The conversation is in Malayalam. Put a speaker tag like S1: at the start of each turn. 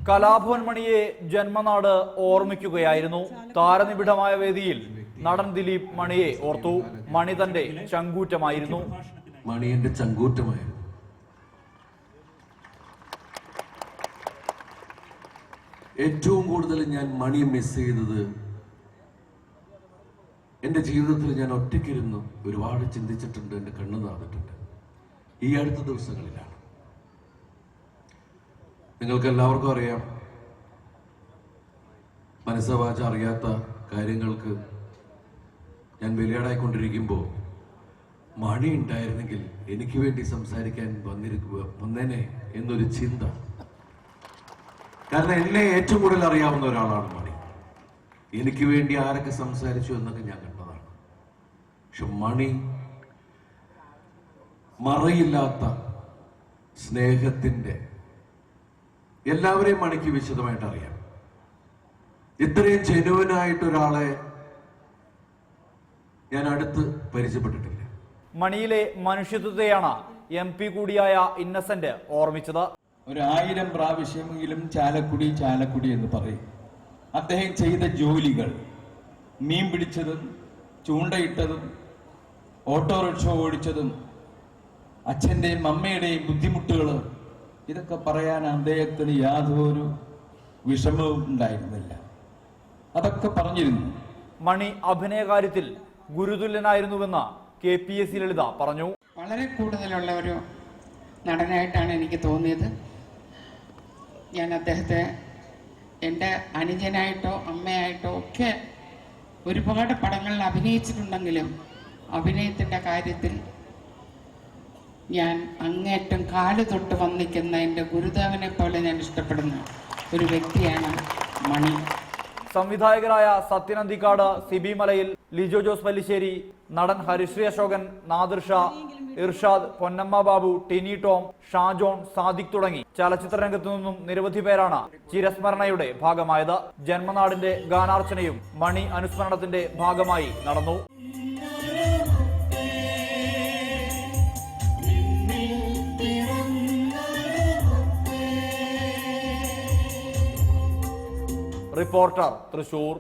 S1: കലാഭവൻ മണിയെ ജന്മനാട് ഓർമ്മിക്കുകയായിരുന്നു. താരനിബിഡമായ വേദിയിൽ നടൻ ദിലീപ് മണിയെ ഓർത്തു. മണി തന്റെ ചങ്കൂറ്റമായിരുന്നു.
S2: മണി എന്റെ ചങ്കൂറ്റമായിരുന്നു. ഏറ്റവും കൂടുതൽ ഞാൻ മണിയെ മിസ് ചെയ്തത് എന്റെ ജീവിതത്തിൽ ഞാൻ ഒറ്റയ്ക്കിരുന്നു ഒരുപാട് ചിന്തിച്ചിട്ടുണ്ട്. എന്റെ കണ്ണു നിറഞ്ഞിട്ടുണ്ട് ഈ അടുത്ത ദിവസങ്ങളിലാണ്. നിങ്ങൾക്ക് എല്ലാവർക്കും അറിയാം, മനസ്സവാച അറിയാത്ത കാര്യങ്ങൾക്ക് ഞാൻ ബലിയാടായിക്കൊണ്ടിരിക്കുമ്പോൾ മണി ഉണ്ടായിരുന്നെങ്കിൽ എനിക്ക് വേണ്ടി സംസാരിക്കാൻ വന്നേനെ എന്നൊരു ചിന്ത. കാരണം എന്നെ ഏറ്റവും കൂടുതൽ അറിയാവുന്ന ഒരാളാണ് മണി. എനിക്ക് വേണ്ടി ആരൊക്കെ സംസാരിച്ചു എന്നൊക്കെ ഞാൻ കണ്ടതാണ്. പക്ഷെ മണി മറയില്ലാത്ത സ്നേഹത്തിന്റെ, എല്ലാവരെയും മണിക്ക് വിശദമായിട്ട് അറിയാം. ഇത്രയും ജെനുവനായിട്ടൊരാളെ ഞാൻ അടുത്ത് പരിചയപ്പെട്ടിട്ടില്ല.
S1: മണിയിലെ മനുഷ്യത്വത്തെയാണ് MP കൂടിയായ ഇന്നസെന്റ് ഓർമ്മിച്ചത്.
S3: 1000 പ്രാവശ്യമെങ്കിലും ചാലക്കുടി ചാലക്കുടി എന്ന് പറയും. അദ്ദേഹം ചെയ്ത ജോലികൾ, മീൻ പിടിച്ചതും ചൂണ്ടയിട്ടതും ഓട്ടോറിക്ഷ ഓടിച്ചതും അച്ഛൻ്റെയും അമ്മയുടെയും ബുദ്ധിമുട്ടുകൾ, ഇതൊക്കെ പറയാൻ അദ്ദേഹത്തിന് യാതൊരു വിഷമവും ഉണ്ടായിരുന്നില്ല. അതൊക്കെ പറഞ്ഞിരുന്നു.
S1: മണി അഭിനയകാര്യത്തിൽ ഗുരുതുല്യനായിരുന്നുവെന്ന് KPS ലളിത പറഞ്ഞു.
S4: വളരെ കൂടുതലുള്ള ഒരു നടനായിട്ടാണ് എനിക്ക് തോന്നിയത്. ഞാൻ അദ്ദേഹത്തെ എൻ്റെ അനുജനായിട്ടോ അമ്മയായിട്ടോ ഒക്കെ ഒരുപാട് പടങ്ങളിൽ അഭിനയിച്ചിട്ടുണ്ടെങ്കിലും അഭിനയത്തിൻ്റെ കാര്യത്തിൽ ഞാൻ അങ്ങേറ്റം കാല് തൊട്ട് വന്നിക്കുന്ന എൻ്റെ ഗുരുദേവനെ പോലെ ഞാൻ ഇഷ്ടപ്പെടുന്ന ഒരു വ്യക്തിയാണ് മണി.
S1: സംവിധായകരായ സത്യൻ അന്തിക്കാട്, സിബി മലയിൽ, ലിജോ ജോസ് പല്ലിശ്ശേരി, നടൻ ഹരിശ്രീ അശോകൻ, നാദിർ ഷാ, ഇർഷാദ്, പൊന്നമ്മ ബാബു, ടിനി ടോം, ഷാജോൺ, സാദിഖ് തുടങ്ങി ചലച്ചിത്ര രംഗത്തു നിന്നും നിരവധി പേരാണ് ചിരസ്മരണയുടെ ഭാഗമായത്. ജന്മനാടിന്റെ ഗാനാർച്ചനയും മണി അനുസ്മരണത്തിന്റെ ഭാഗമായി നടന്നു. റിപ്പോർട്ടർ, തൃശൂർ.